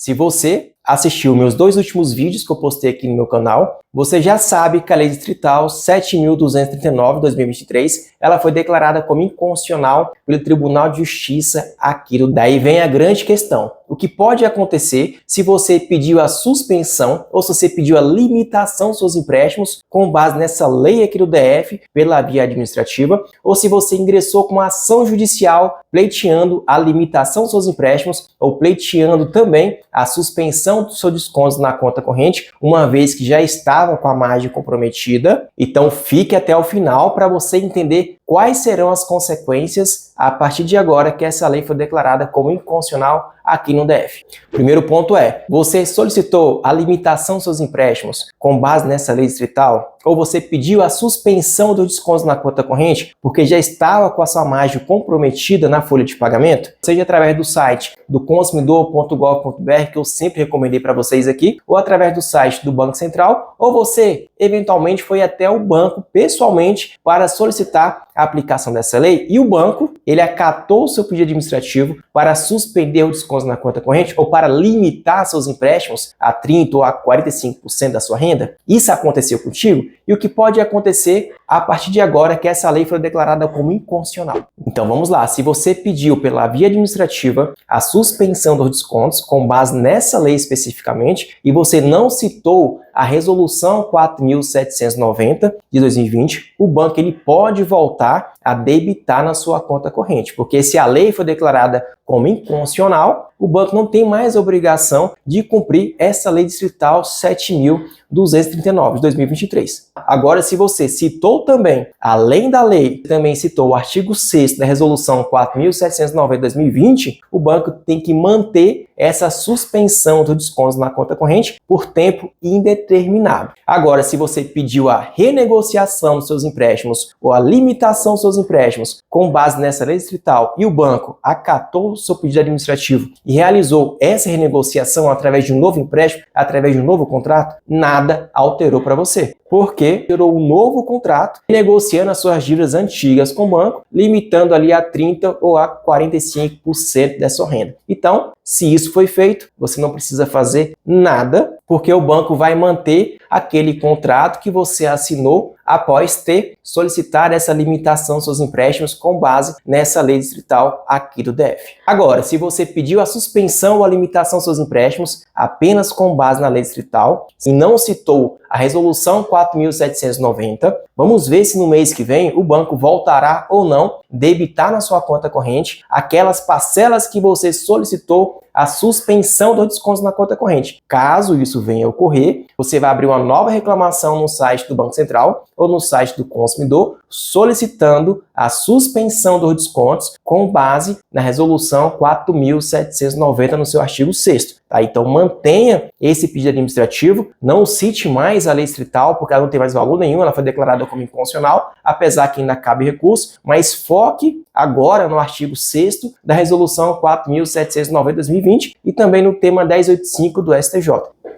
Se você assistiu meus 2 últimos vídeos que eu postei aqui no meu canal, você já sabe que a Lei Distrital 7.239 de 2023, ela foi declarada como inconstitucional pelo Tribunal de Justiça aqui do... Daí vem a grande questão. O que pode acontecer se você pediu a suspensão ou se você pediu a limitação dos seus empréstimos com base nessa lei aqui do DF pela via administrativa, ou se você ingressou com uma ação judicial pleiteando a limitação dos seus empréstimos ou pleiteando também a suspensão do seu desconto na conta corrente, uma vez que já estava com a margem comprometida. Então fique até o final para você entender quais serão as consequências a partir de agora que essa lei foi declarada como inconstitucional aqui no DF. Primeiro ponto é, você solicitou a limitação dos seus empréstimos com base nessa lei distrital? Ou você pediu a suspensão do desconto na conta corrente porque já estava com a sua margem comprometida na folha de pagamento? Seja através do site do consumidor.gov.br, que eu sempre recomendei para vocês aqui, ou através do site do Banco Central, ou você eventualmente foi até o banco pessoalmente para solicitar a aplicação dessa lei e o banco, ele acatou o seu pedido administrativo para suspender o desconto na conta corrente ou para limitar seus empréstimos a 30% ou a 45% da sua renda? Isso aconteceu contigo? E o que pode acontecer a partir de agora que essa lei foi declarada como inconstitucional? Então vamos lá, se você pediu pela via administrativa a suspensão dos descontos com base nessa lei especificamente e você não citou a resolução 4.790 de 2020, o banco ele pode voltar a debitar na sua conta corrente, porque se a lei foi declarada como inconstitucional, o banco não tem mais a obrigação de cumprir essa lei distrital 7.239 de 2023. Agora, se você citou também, além da lei, também citou o artigo 6º da resolução 4.790 de 2020, o banco tem que manter essa suspensão do desconto na conta corrente por tempo indeterminado. Agora, se você pediu a renegociação dos seus empréstimos ou a limitação dos seus empréstimos com base nessa lei distrital e o banco acatou o seu pedido administrativo e realizou essa renegociação através de um novo empréstimo, através de um novo contrato, nada alterou para você. Porque gerou um novo contrato, negociando as suas dívidas antigas com o banco, limitando ali a 30% ou a 45% da sua renda. Então, se isso foi feito, você não precisa fazer nada, porque o banco vai manter aquele contrato que você assinou após ter solicitado essa limitação dos seus empréstimos com base nessa lei distrital aqui do DF. Agora, se você pediu a suspensão ou a limitação dos seus empréstimos apenas com base na lei distrital e não citou a resolução 4.790, vamos ver se no mês que vem o banco voltará ou não debitar na sua conta corrente aquelas parcelas que você solicitou a suspensão do desconto na conta corrente. Caso isso venha a ocorrer, você vai abrir uma nova reclamação no site do Banco Central ou no site do consumidor, solicitando a suspensão dos descontos com base na resolução 4.790 no seu artigo 6º. Tá? Então mantenha esse pedido administrativo, não cite mais a lei distrital, porque ela não tem mais valor nenhum, ela foi declarada como inconstitucional, apesar que ainda cabe recurso, mas foque agora no artigo 6º da resolução 4.790 de 2020 e também no tema 1085 do STJ.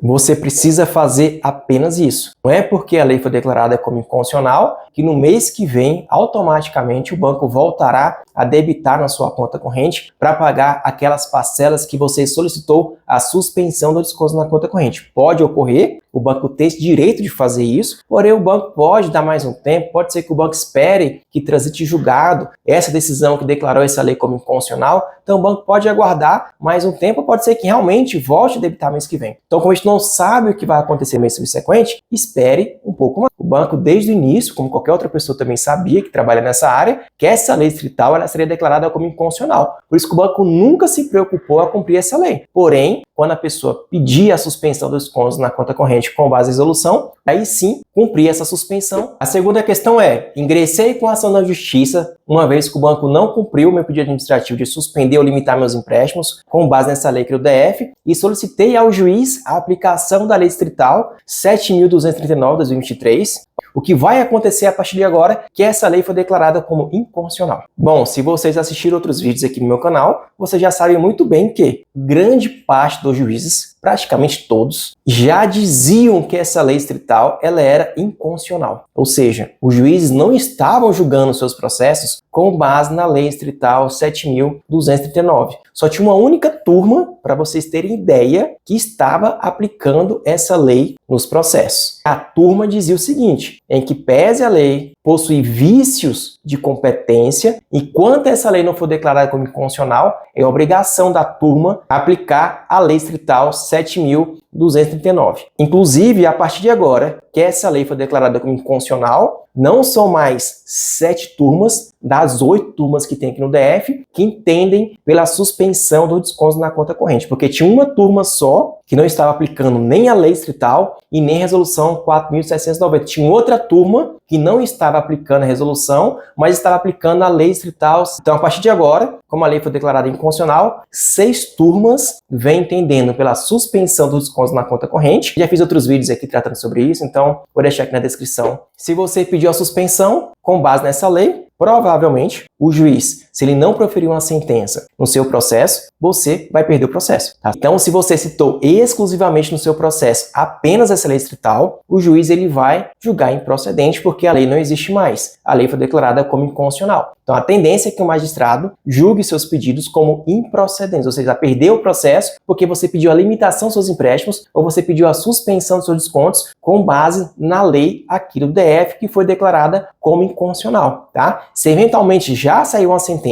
Você precisa fazer apenas isso. Não é porque a lei foi declarada como inconstitucional que no mês que vem, automaticamente, o banco voltará a debitar na sua conta corrente para pagar aquelas parcelas que você solicitou a suspensão do desconto na conta corrente. Pode ocorrer, o banco tem esse direito de fazer isso, porém o banco pode dar mais um tempo, pode ser que o banco espere que transite julgado essa decisão que declarou essa lei como inconstitucional, então o banco pode aguardar mais um tempo, pode ser que realmente volte a debitar mês que vem. Então, como a gente não sabe o que vai acontecer no mês subsequente, espere um pouco mais. O banco, desde o início, como qualquer outra pessoa também sabia que trabalha nessa área, que essa lei distrital ela seria declarada como inconstitucional. Por isso que o banco nunca se preocupou a cumprir essa lei. Porém, quando a pessoa pedir a suspensão dos descontos na conta corrente com base em resolução, aí sim cumprir essa suspensão. A segunda questão é, ingressei com ação na justiça, uma vez que o banco não cumpriu o meu pedido administrativo de suspender ou limitar meus empréstimos com base nessa lei que é o DF e solicitei ao juiz a aplicação da lei distrital 7.239 de 2023. O que vai acontecer a partir de agora que essa lei foi declarada como inconstitucional. Bom, se vocês assistiram outros vídeos aqui no meu canal, vocês já sabem muito bem que grande parte dos juízes, praticamente todos, já diziam que essa lei distrital ela era inconstitucional. Ou seja, os juízes não estavam julgando seus processos com base na lei distrital 7.239. só tinha uma única turma, para vocês terem ideia, que estava aplicando essa lei nos processos. A turma dizia o seguinte: em que pese a lei possui vícios de competência, enquanto essa lei não for declarada como inconstitucional, é obrigação da turma aplicar a Lei Distrital 7.239. Inclusive, a partir de agora, que essa lei foi declarada como inconstitucional, não são mais 7 turmas das 8 turmas que tem aqui no DF que entendem pela suspensão do desconto na conta corrente, porque tinha uma turma só que não estava aplicando nem a lei distrital e nem a resolução 4.790. Tinha outra turma que não estava aplicando a resolução, mas estava aplicando a lei distrital. Então, a partir de agora, como a lei foi declarada inconstitucional, 6 turmas vêm entendendo pela suspensão dos descontos na conta corrente. Já fiz outros vídeos aqui tratando sobre isso, então vou deixar aqui na descrição. Se você pediu a suspensão com base nessa lei, provavelmente o juiz, se ele não proferir uma sentença no seu processo, você vai perder o processo. Tá? Então, se você citou exclusivamente no seu processo apenas essa lei distrital, o juiz ele vai julgar improcedente porque a lei não existe mais. A lei foi declarada como inconstitucional. Então, a tendência é que o magistrado julgue seus pedidos como improcedentes, ou seja, perdeu o processo porque você pediu a limitação dos seus empréstimos ou você pediu a suspensão dos seus descontos com base na lei aqui do DF que foi declarada como inconstitucional. Tá? Se eventualmente já saiu uma sentença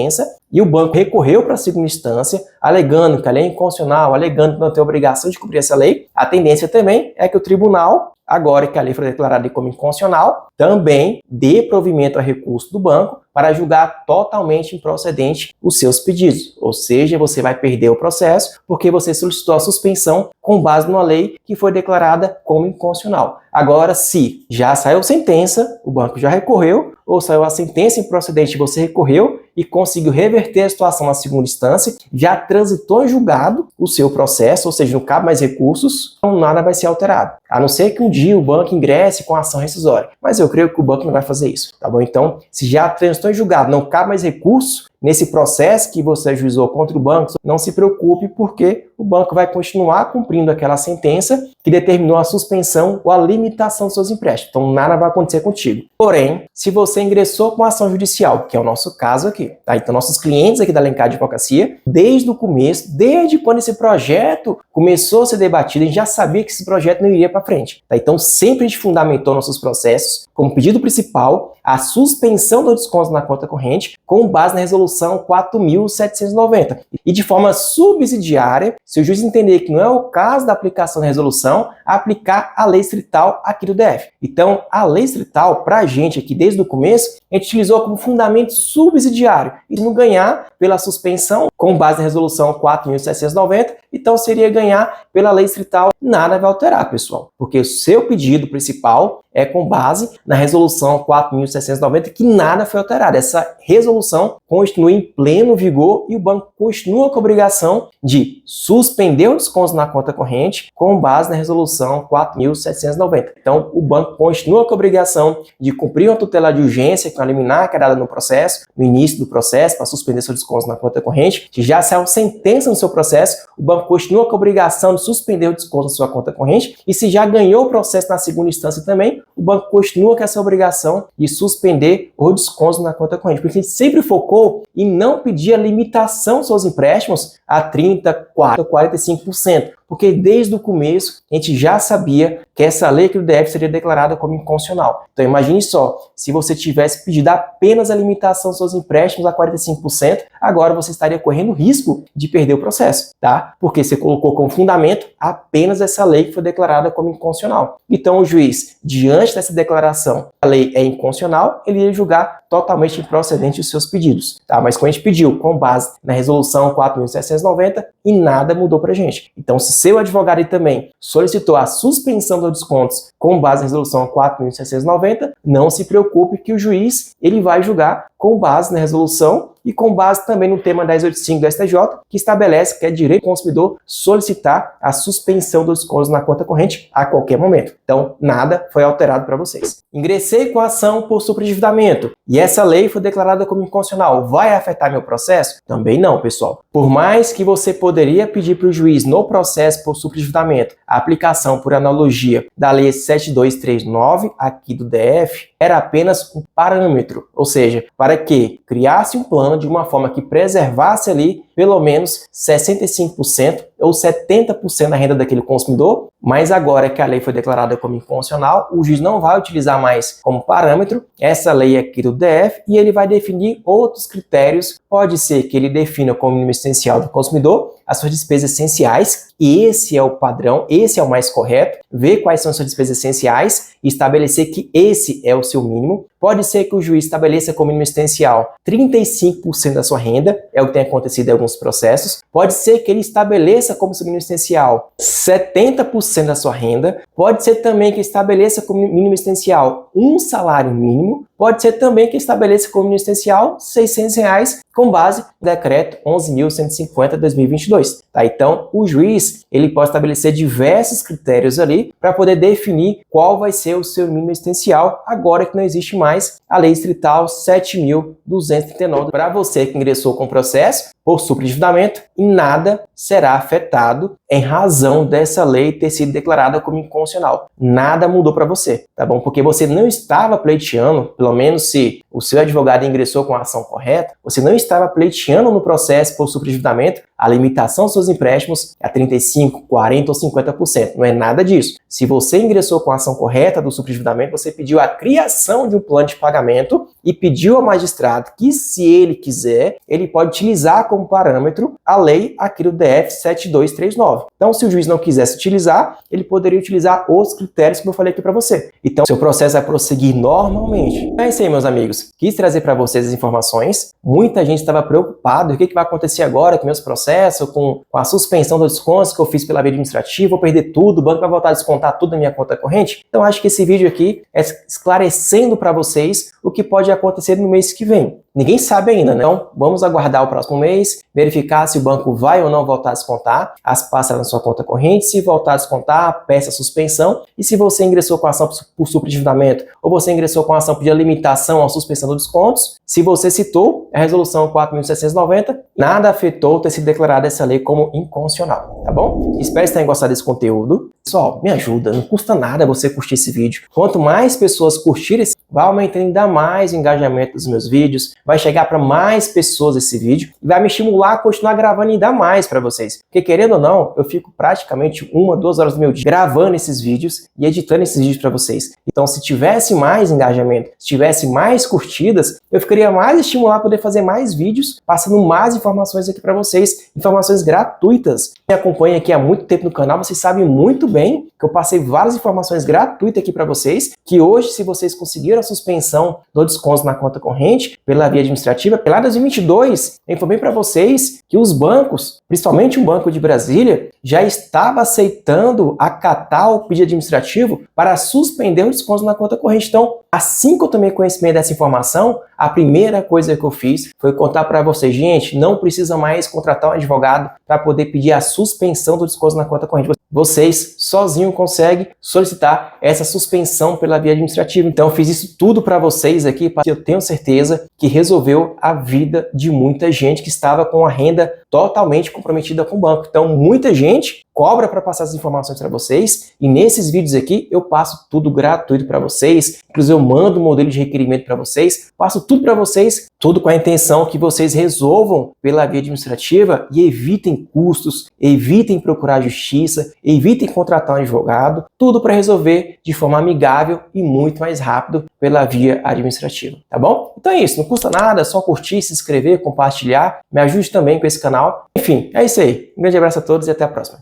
e o banco recorreu para a segunda instância, alegando que a lei é inconstitucional, alegando que não tem obrigação de cumprir essa lei, a tendência também é que o tribunal, agora que a lei foi declarada como inconstitucional, também dê provimento a recurso do banco para julgar totalmente improcedente os seus pedidos. Ou seja, você vai perder o processo porque você solicitou a suspensão com base numa lei que foi declarada como inconstitucional. Agora, se já saiu sentença, o banco já recorreu, ou saiu a sentença improcedente e você recorreu e conseguiu reverter a situação na segunda instância, já transitou em julgado o seu processo, ou seja, não cabe mais recursos, então nada vai ser alterado. A não ser que um dia o banco ingresse com ação rescisória. Mas eu creio que o banco não vai fazer isso, tá bom? Então, se já transitou em julgado, não cabe mais recurso nesse processo que você ajuizou contra o banco, não se preocupe porque o banco vai continuar cumprindo aquela sentença que determinou a suspensão ou a limitação dos seus empréstimos. Então, nada vai acontecer contigo. Porém, se você ingressou com ação judicial, que é o nosso caso aqui, tá? Então, nossos clientes aqui da Alencar Advocacia, desde o começo, desde quando esse projeto começou a ser debatido, a gente já sabia que esse projeto não iria para frente, tá? Então, sempre a gente fundamentou nossos processos como pedido principal a suspensão do desconto na conta corrente com base na resolução 4.790. E de forma subsidiária, se o juiz entender que não é o caso da aplicação da resolução, aplicar a lei distrital aqui do DF. Então, a lei distrital, para a gente aqui desde o começo, a gente utilizou como fundamento subsidiário. E não ganhar pela suspensão com base na resolução 4.790, então seria ganhar pela lei distrital. Nada vai alterar, pessoal, porque o seu pedido principal é com base na resolução 4.790, que nada foi alterado. Essa resolução continua em pleno vigor e o banco continua com a obrigação de suspender o desconto na conta corrente com base na resolução 4.790. Então, o banco continua com a obrigação de cumprir uma tutela de urgência, que é uma liminar que é dada no processo, no início do processo, para suspender seu desconto na conta corrente. Se já saiu sentença no seu processo, o banco continua com a obrigação de suspender o desconto na sua conta corrente. E se já ganhou o processo na segunda instância também, o banco continua com essa obrigação de suspender o desconto na conta corrente. Porque a gente sempre focou em não pedir a limitação dos seus empréstimos a 30%, 40%, 45%. Porque desde o começo a gente já sabia que essa lei aqui do DF seria declarada como inconstitucional. Então imagine só, se você tivesse pedido apenas a limitação dos seus empréstimos a 45%, agora você estaria correndo risco de perder o processo, tá? Porque você colocou como fundamento apenas essa lei que foi declarada como inconstitucional. Então o juiz, diante dessa declaração, a lei é inconstitucional, ele ia julgar totalmente improcedente os seus pedidos, tá? Mas como a gente pediu com base na resolução 4.790 e nada mudou pra gente. Então, se seu advogado aí também solicitou a suspensão dos descontos com base na resolução 4.790, não se preocupe que o juiz ele vai julgar com base na resolução e com base também no tema 1085 do STJ, que estabelece que é direito do consumidor solicitar a suspensão dos descontos na conta corrente a qualquer momento. Então, nada foi alterado para vocês. Ingressei com a ação por superendividamento e essa lei foi declarada como inconstitucional. Vai afetar meu processo? Também não, pessoal. Por mais que você poderia pedir para o juiz no processo por superendividamento a aplicação por analogia da lei 7239 aqui do DF, era apenas um parâmetro, ou seja, para que criasse um plano de uma forma que preservasse ali pelo menos 65% ou 70% da renda daquele consumidor, mas agora que a lei foi declarada como inconstitucional, o juiz não vai utilizar mais como parâmetro essa lei aqui do DF e ele vai definir outros critérios. Pode ser que ele defina como mínimo existencial do consumidor as suas despesas essenciais, e esse é o padrão, esse é o mais correto, ver quais são as suas despesas essenciais e estabelecer que esse é o seu mínimo. Pode ser que o juiz estabeleça como mínimo existencial 35% da sua renda, é o que tem acontecido em alguns processos. Pode ser que ele estabeleça como seu mínimo existencial 70% da sua renda. Pode ser também que estabeleça como mínimo existencial um salário mínimo. Pode ser também que estabeleça como mínimo existencial R$600 com base no decreto 11.150 de 2022. Tá? Então, o juiz ele pode estabelecer diversos critérios ali para poder definir qual vai ser o seu mínimo existencial, agora que não existe mais a Lei Distrital 7.239. Para você que ingressou com processo por superendividamento, e nada será afetado em razão dessa lei ter sido declarada como inconstitucional. Nada mudou para você, tá bom? Porque você não estava pleiteando, pelo menos se o seu advogado ingressou com a ação correta, você não estava pleiteando no processo por superendividamento a limitação dos seus empréstimos a 35%, 40% ou 50%. Não é nada disso. Se você ingressou com a ação correta do superendividamento, você pediu a criação de um plano de pagamento e pediu ao magistrado que, se ele quiser, ele pode utilizar como parâmetro a lei aqui do DF 7239. Então, se o juiz não quisesse utilizar, ele poderia utilizar os critérios que eu falei aqui para você. Então, seu processo vai prosseguir normalmente. É isso aí, meus amigos. Quis trazer para vocês as informações. Muita gente estava preocupada. O que vai acontecer agora com meus processos, com a suspensão dos descontos que eu fiz pela via administrativa, vou perder tudo, o banco vai voltar a descontar tudo da minha conta corrente? Então, acho que esse vídeo aqui é esclarecendo para vocês o que pode acontecer no mês que vem. Ninguém sabe ainda, né? Então, vamos aguardar o próximo mês, verificar se o banco vai ou não voltar a descontar as parcelas na sua conta corrente. Se voltar a descontar, peça a suspensão. E se você ingressou com a ação por superendividamento ou você ingressou com a ação de limitação ou suspensão dos descontos, se você citou a resolução 4.790, nada afetou ter sido declarada essa lei como inconstitucional, tá bom? Espero que vocês tenham gostado desse conteúdo. Pessoal, me ajuda, não custa nada você curtir esse vídeo. Quanto mais pessoas curtirem, vai aumentar ainda mais o engajamento dos meus vídeos, vai chegar para mais pessoas esse vídeo e vai me estimular a continuar gravando ainda mais para vocês. Porque, querendo ou não, eu fico praticamente 1, 2 horas do meu dia gravando esses vídeos e editando esses vídeos para vocês. Então, se tivesse mais engajamento, se tivesse mais curtidas, eu ficaria mais estimulado a poder fazer mais vídeos, passando mais informações aqui para vocês, informações gratuitas. Quem acompanha aqui há muito tempo no canal, vocês sabem muito bem que eu passei várias informações gratuitas aqui para vocês, que hoje, se vocês conseguiram a suspensão do desconto na conta corrente pela via administrativa, pela 2022, eu informei para vocês que os bancos, principalmente o Banco de Brasília, já estava aceitando acatar o pedido administrativo para suspender o desconto na conta corrente. Então, assim que eu tomei conhecimento dessa informação, a primeira coisa que eu fiz foi contar para vocês, gente, não precisa mais contratar um advogado para poder pedir a suspensão do desconto na conta corrente. Vocês sozinhos conseguem solicitar essa suspensão pela via administrativa. Então, eu fiz isso tudo para vocês aqui, porque eu tenho certeza que resolveu a vida de muita gente que estava com a renda totalmente comprometida com o banco. Então, muita gente cobra para passar as informações para vocês e nesses vídeos aqui eu passo tudo gratuito para vocês. Inclusive, eu mando o modelo de requerimento para vocês, passo tudo para vocês, tudo com a intenção que vocês resolvam pela via administrativa e evitem custos, evitem procurar justiça, evitem contratar um advogado, tudo para resolver de forma amigável e muito mais rápido pela via administrativa, tá bom? Então é isso, não custa nada, é só curtir, se inscrever, compartilhar, me ajude também com esse canal. Enfim, é isso aí. Um grande abraço a todos e até a próxima.